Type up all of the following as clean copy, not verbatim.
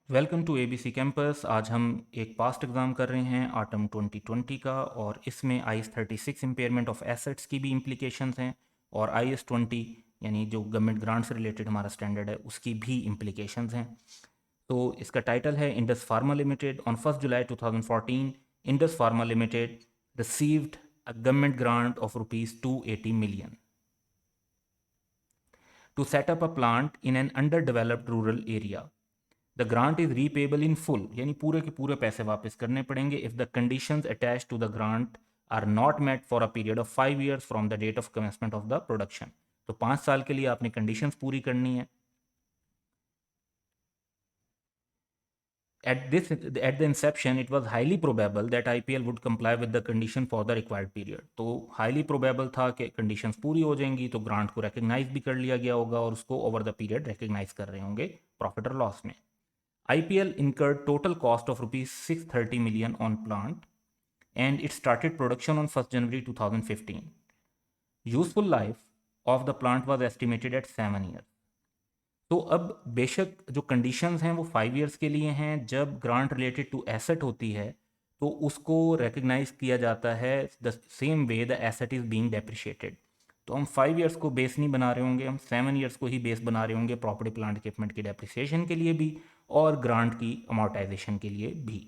Welcome to ABC campus. आज हम एक पास्ट एग्ज़ाम कर रहे हैं ऑटम 2020 का, और इसमें आईएस 36 इम्पेयरमेंट ऑफ एसेट्स की भी इम्प्लीकेशंस हैं, और आईएस 20 यानी जो गवर्नमेंट ग्रांट से रिलेटेड हमारा स्टैंडर्ड है उसकी भी इम्प्लीकेशंस हैं। तो इसका टाइटल है Indus pharma limited on 1 July 2014। Indus pharma limited received a government grant of ₹280 million to set up a plant in an underdeveloped rural area. The grant is repayable in full, यानी पूरे के पूरे पैसे वापस करने पड़ेंगे if the conditions attached to the grant are not met for a period of 5 years from the date of commencement of the production. तो 5 साल के लिए आपने कंडीशंस पूरी करनी है। At the inception, it was highly probable that IPL would comply with the condition for the required period. तो highly probable था कि कंडीशंस पूरी हो जाएंगी तो ग्रांट को रिकग्नाइज भी कर लिया गया होगा और उसको ओवर द पीरियड रिकग्नाइज कर रहे होंगे प्रॉफिट और लॉस में। IPL incurred total cost of ₹630 million on plant, and it started production on 1st January 2015. Useful life of the plant was estimated at 7 years. तो अब बेशक जो कंडीशंस हैं वो 5 years के लिए हैं। जब ग्रांट रिलेटेड टू एसेट होती है तो उसको रिकग्नाइज किया जाता है the same way the asset is being depreciated. तो हम 5 years को बेस नहीं बना रहे होंगे, हम 7 years को ही बेस बना रहे होंगे प्रॉपर्टी प्लांट इक्विपमेंट की डेप्रिसिएशन के लिए भी और ग्रांट की अमोर्टाइजेशन के लिए भी।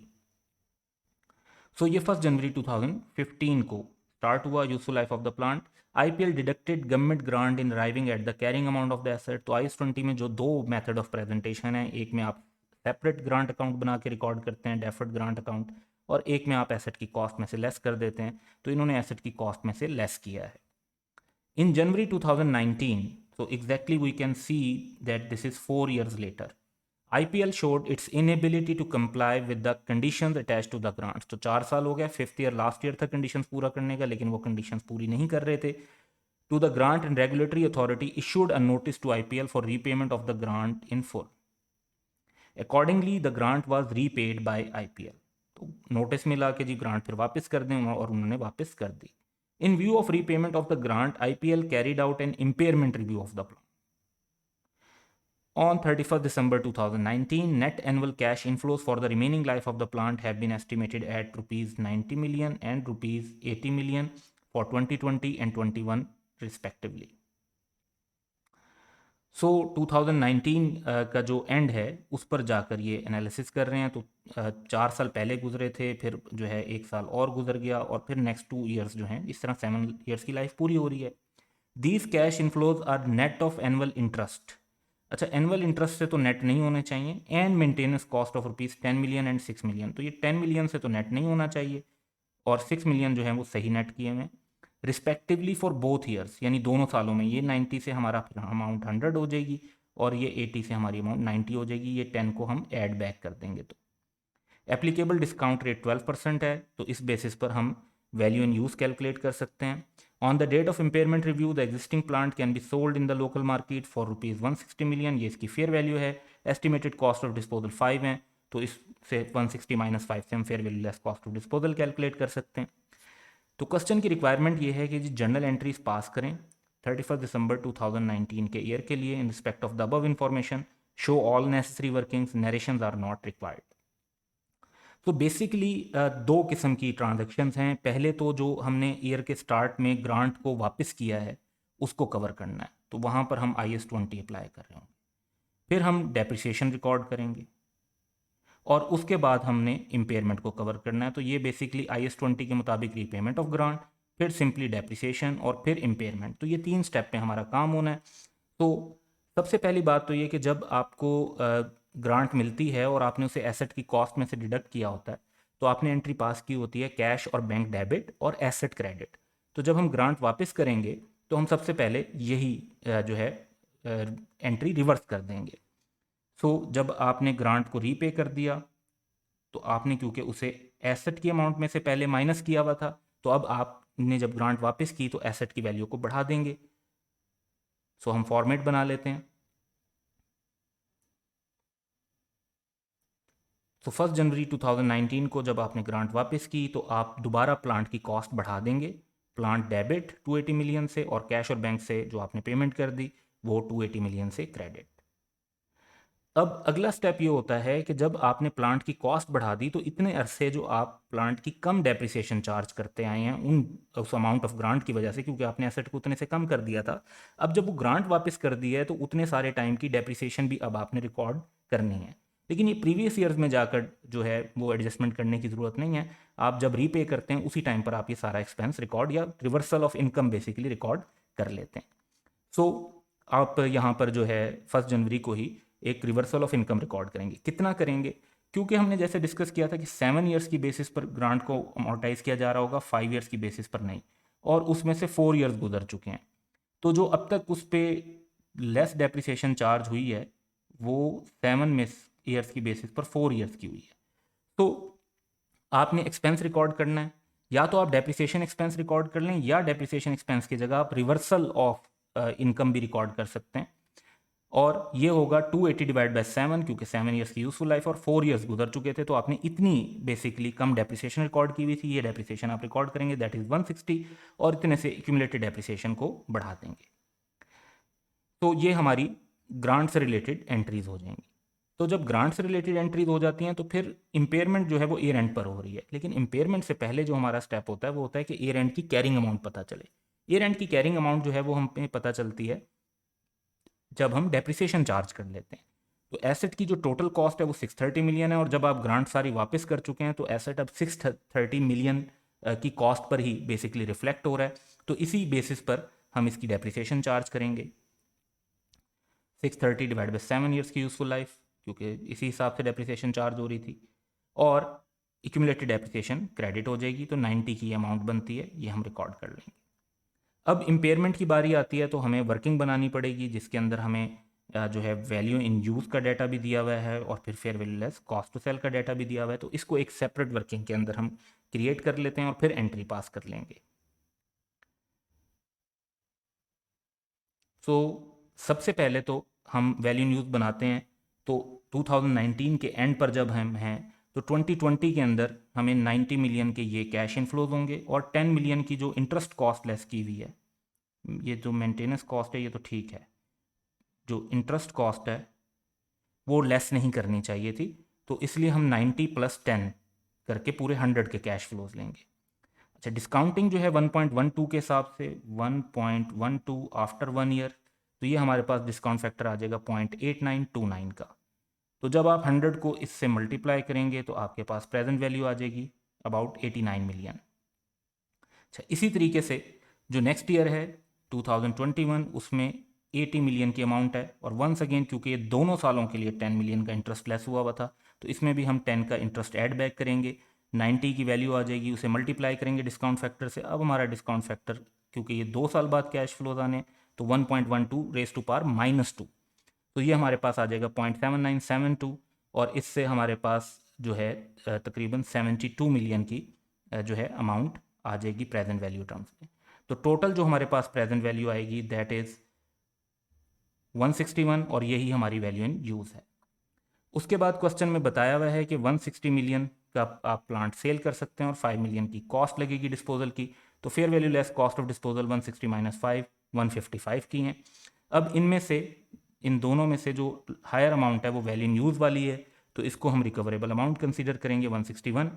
सो ये 1 जनवरी 2015 को स्टार्ट हुआ useful life of the plant. IPL deducted government grant in arriving at the carrying amount of the asset. तो आईएस 20 में जो दो मेथड ऑफ प्रेजेंटेशन है, एक में आप सेपरेट ग्रांट अकाउंट बना के रिकॉर्ड करते हैं डेफर्ड ग्रांट अकाउंट, और एक में आप एसेट की कॉस्ट में से लेस कर देते हैं। तो इन्होंने एसेट की कॉस्ट में से लेस किया है। In January 2019, so exactly we can see that this is 4 years later, IPL showed its inability to comply with the conditions attached to the grants. तो 4 साल हो गया, 5th year लास्ट ईयर था conditions पूरा करने का, लेकिन वो कंडीशंस पूरी नहीं कर रहे थे। To the grant and regulatory authority issued a notice to IPL for repayment of the grant in full. Accordingly, the grant was repaid by IPL. तो नोटिस मिला कि जी ग्रांट फिर वापस कर दें, और उन्होंने वापस कर दी। In view of repayment of the grant, IPL carried out an impairment review of the plan. On 31st December 2019, net annual cash inflows for the remaining life of the plant have been estimated at ₹90 million and ₹80 million for 2020 and 21 respectively. सो 2019 का जो and है उस पर जाकर ये analysis कर रहे हैं। तो 4 साल पहले गुजरे थे, फिर जो है 1 साल और गुजर गया, और फिर नेक्स्ट 2 years जो हैं, इस तरह 7 years की लाइफ पूरी हो रही है। These cash inflows are net of annual interest. अच्छा, एनुअल इंटरेस्ट से तो नेट नहीं होने चाहिए। And maintenance cost of ₹10 million and 6 million। तो ये 10 million से तो नेट नहीं होना चाहिए, और 6 million जो है वो सही नेट किए हुए रिस्पेक्टिवली फॉर बोथ ईयर्स, यानी दोनों सालों में। ये 90 से हमारा अमाउंट 100 हो जाएगी, और ये 80 से हमारी अमाउंट 90 हो जाएगी। ये 10 को हम ऐड बैक कर देंगे। तो एप्लीकेबल डिस्काउंट रेट 12% है, तो इस बेसिस पर हम वैल्यू इन यूज़ कैलकुलेट कर सकते हैं। On the date of impairment review the existing plant can be sold in the local market for ₹160 million। ये इसकी फेयर वैल्यू है। एस्टिमेटेड कॉस्ट ऑफ डिस्पोजल 5 है, तो इससे 160 - 5 से हम fair value less cost of disposal calculate कर सकते हैं। तो क्वेश्चन की रिक्वायरमेंट ये है कि जी जर्नल एंट्रीज पास करें 31 दिसंबर 2019 के ईयर के लिए in respect of the above information. Show all necessary workings, narrations are not required. तो बेसिकली दो किस्म की ट्रांजैक्शंस हैं। पहले तो जो हमने ईयर के स्टार्ट में ग्रांट को वापस किया है उसको कवर करना है, तो वहाँ पर हम IAS 20 अप्लाई कर रहे होंगे। फिर हम डेप्रिसिएशन रिकॉर्ड करेंगे, और उसके बाद हमने इम्पेयरमेंट को कवर करना है। तो ये बेसिकली IAS 20 के मुताबिक रीपेमेंट ऑफ ग्रांट, फिर सिंपली डेप्रिसिएशन, और फिर इम्पेयरमेंट। तो ये 3 स्टेप में हमारा काम होना है। तो सबसे पहली बात तो ये कि जब आपको ग्रांट मिलती है और आपने उसे एसेट की कॉस्ट में से डिडक्ट किया होता है, तो आपने एंट्री पास की होती है कैश और बैंक डेबिट और एसेट क्रेडिट। तो जब हम ग्रांट वापस करेंगे तो हम सबसे पहले यही जो है एंट्री रिवर्स कर देंगे। सो जब आपने ग्रांट को रीपे कर दिया, तो आपने क्योंकि उसे एसेट की अमाउंट में से पहले माइनस किया हुआ था, तो अब आपने जब ग्रांट वापस की तो एसेट की वैल्यू को बढ़ा देंगे। सो हम फॉर्मेट बना लेते हैं। तो 1 जनवरी 2019 को जब आपने ग्रांट वापस की तो आप दोबारा प्लांट की कॉस्ट बढ़ा देंगे। प्लांट डेबिट 280 मिलियन से, और कैश और बैंक से जो आपने पेमेंट कर दी वो 280 मिलियन से क्रेडिट। अब अगला स्टेप ये होता है कि जब आपने प्लांट की कॉस्ट बढ़ा दी तो इतने अरसे जो आप प्लांट की कम डेप्रिसिएशन चार्ज करते आए हैं उन उस अमाउंट ऑफ ग्रांट की वजह से, क्योंकि आपने एसेट को उतने से कम कर दिया था, अब जब वो ग्रांट वापस कर दी है तो उतने सारे टाइम की डेप्रिसिएशन भी अब आपने रिकॉर्ड करनी है। लेकिन ये प्रीवियस ईयर्स में जाकर जो है वो एडजस्टमेंट करने की ज़रूरत नहीं है। आप जब रीपे करते हैं उसी टाइम पर आप ये सारा एक्सपेंस रिकॉर्ड या reversal of income basically record कर लेते हैं। सो आप यहाँ पर जो है 1 जनवरी को ही एक रिवर्सल ऑफ इनकम रिकॉर्ड करेंगे। कितना करेंगे? क्योंकि हमने जैसे डिस्कस किया था कि 7 ईयर्स की बेसिस पर ग्रांट को अमोर्टाइज किया जा रहा होगा, 5 ईयर्स की बेसिस पर नहीं, और उसमें से 4 ईयर्स गुजर चुके हैं। तो जो अब तक उस पर लेस डेप्रिसिएशन चार्ज हुई है वो 7 ईयर्स की बेसिस पर 4 ईयर्स की हुई है। तो आपने एक्सपेंस रिकॉर्ड करना है, या तो आप डेप्रिसिएशन एक्सपेंस रिकॉर्ड कर लें या डेप्रिसिएशन एक्सपेंस की जगह आप रिवर्सल ऑफ इनकम भी रिकॉर्ड कर सकते हैं। और ये होगा 280 डिवाइड बाय 7, क्योंकि 7 ईयर्स की यूजफुल लाइफ और 4 ईयर्स गुजर चुके थे तो आपने इतनी बेसिकली कम डेप्रिसिएशन रिकॉर्ड की हुई थी। ये डेप्रिसिएशन आप रिकॉर्ड करेंगे, दैट इज 160, और इतने से एक्यूमुलेटेड डेप्रिसिएशन को बढ़ा देंगे। तो ये हमारी ग्रांट से रिलेटेड एंट्रीज हो जाएंगी। तो जब ग्रांट से रिलेटेड एंट्रीज हो जाती हैं तो फिर इंपेयरमेंट जो है वो ईयर एंड पर हो रही है। लेकिन इंपेयरमेंट से पहले जो हमारा स्टेप होता है वो होता है कि ईयर एंड की कैरिंग अमाउंट पता चले। ईयर एंड की कैरिंग अमाउंट जो है वो हमें पता चलती है जब हम डेप्रिसिएशन चार्ज कर लेते हैं। तो एसेट की जो टोटल कॉस्ट है वो 630 मिलियन है, और जब आप ग्रांट सारी वापस कर चुके हैं तो एसेट अब 630 मिलियन की कॉस्ट पर ही बेसिकली रिफ्लेक्ट हो रहा है। तो इसी बेसिस पर हम इसकी डेप्रिसिएशन चार्ज करेंगे। 630 डिवाइड बाई 7 ईयर्स की यूजफुल लाइफ, क्योंकि इसी हिसाब से डेप्रिसिएशन चार्ज हो रही थी, और एक्यूमुलेटेड डेप्रिसिएशन क्रेडिट हो जाएगी, तो 90 की अमाउंट बनती है, ये हम रिकॉर्ड कर लेंगे। अब इम्पेयरमेंट की बारी आती है तो हमें वर्किंग बनानी पड़ेगी, जिसके अंदर हमें जो है वैल्यू इन यूज़ का डाटा भी दिया हुआ है और फिर fair value less cost to sell का डाटा भी दिया हुआ है। तो इसको एक सेपरेट वर्किंग के अंदर हम क्रिएट कर लेते हैं और फिर एंट्री पास कर लेंगे। सो सबसे पहले तो हम वैल्यू न्यूज़ बनाते हैं। तो 2019 के एंड पर जब हम हैं तो 2020 के अंदर हमें 90 मिलियन के ये कैश इनफ्लोज होंगे, और 10 मिलियन की जो इंटरेस्ट कॉस्ट लेस की हुई है, ये जो मेंटेनेंस कॉस्ट है ये तो ठीक है, जो इंटरेस्ट कॉस्ट है वो लेस नहीं करनी चाहिए थी, तो इसलिए हम 90 + 10 करके पूरे 100 के कैश फ्लोज लेंगे। अच्छा, डिस्काउंटिंग जो है 1.12 के हिसाब से 1.12 आफ्टर 1 ईयर, तो ये हमारे पास डिस्काउंट फैक्टर आ जाएगा 0.8929 का। तो जब आप 100 को इससे मल्टीप्लाई करेंगे तो आपके पास प्रेजेंट वैल्यू आ जाएगी अबाउट 89 मिलियन। अच्छा, इसी तरीके से जो नेक्स्ट ईयर है 2021, उसमें 80 मिलियन की अमाउंट है, और वंस अगेन क्योंकि ये दोनों सालों के लिए 10 मिलियन का इंटरेस्ट लेस हुआ था तो इसमें भी हम 10 का इंटरेस्ट ऐड बैक करेंगे। 90 की वैल्यू आ जाएगी, उसे मल्टीप्लाई करेंगे डिस्काउंट फैक्टर से। अब हमारा डिस्काउंट फैक्टर, क्योंकि ये 2 साल बाद कैश फ्लोज आने, तो 1.12 रेस टू पावर -2, तो ये हमारे पास आ जाएगा 0.7972, और इससे हमारे पास जो है तकरीबन 72 मिलियन की जो है अमाउंट आ जाएगी प्रेजेंट वैल्यू टर्म्स में। तो टोटल जो हमारे पास प्रेजेंट वैल्यू आएगी दैट इज़ 161, और यही हमारी वैल्यू इन यूज़ है। उसके बाद क्वेश्चन में बताया हुआ है कि 160 मिलियन का आप प्लांट सेल कर सकते हैं और 5 मिलियन की कॉस्ट लगेगी डिस्पोजल की। तो fair value less cost of disposal 160 - 5 155 की हैं। अब इनमें से, इन दोनों में से जो हायर अमाउंट है वो वैल्यू इन यूज़ वाली है, तो इसको हम रिकवरेबल अमाउंट कंसीडर करेंगे 161।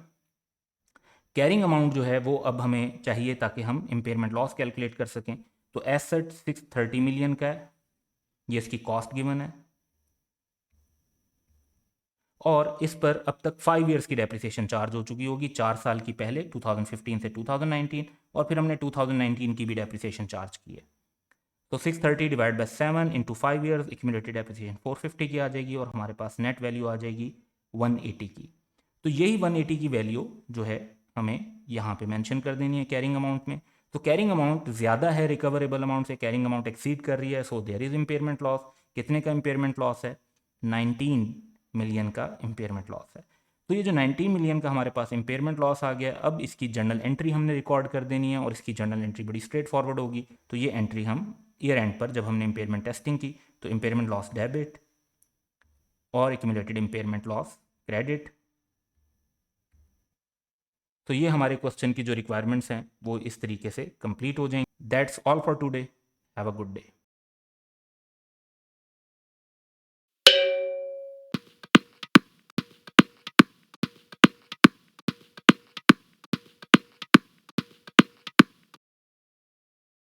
कैरिंग अमाउंट जो है वो अब हमें चाहिए ताकि हम इम्पेयरमेंट लॉस कैलकुलेट कर सकें। तो एसेट 630 मिलियन का है, ये इसकी कॉस्ट गिवन है, और इस पर अब तक 5 ईयर्स की डेप्रिसिएशन चार्ज हो चुकी होगी, 4 साल की पहले 2015 से 2019, और फिर हमने 2019 की भी डेप्रिसिएशन चार्ज की है। तो 630 divide by 7 into 5 years, accumulated depreciation 450 की आ जाएगी, और हमारे पास नेट वैल्यू आ जाएगी 180 की। तो यही 180 की वैल्यू जो है हमें यहाँ पे मेंशन कर देनी है कैरिंग अमाउंट में। तो कैरिंग अमाउंट ज़्यादा है रिकवरेबल अमाउंट से, कैरिंग अमाउंट एक्सीड कर रही है, so there is impairment loss. कितने का इम्पेयरमेंट लॉस है? 19 मिलियन का इम्पेयरमेंट लॉस है। तो ये जो 19 मिलियन का हमारे पास इम्पेयरमेंट लॉस आ गया, अब इसकी जर्नल एंट्री हमने रिकॉर्ड कर देनी है, और इसकी जर्नल एंट्री बड़ी स्ट्रेट फॉरवर्ड होगी। तो ये एंट्री हम ईयर एंड पर जब हमने इम्पेयरमेंट टेस्टिंग की तो इम्पेयरमेंट लॉस डेबिट और एक्यूमुलेटेड इम्पेयरमेंट लॉस क्रेडिट। तो ये हमारे क्वेश्चन की जो रिक्वायरमेंट्स हैं वो इस तरीके से कंप्लीट हो जाएंगे। That's all for today. Have a good day.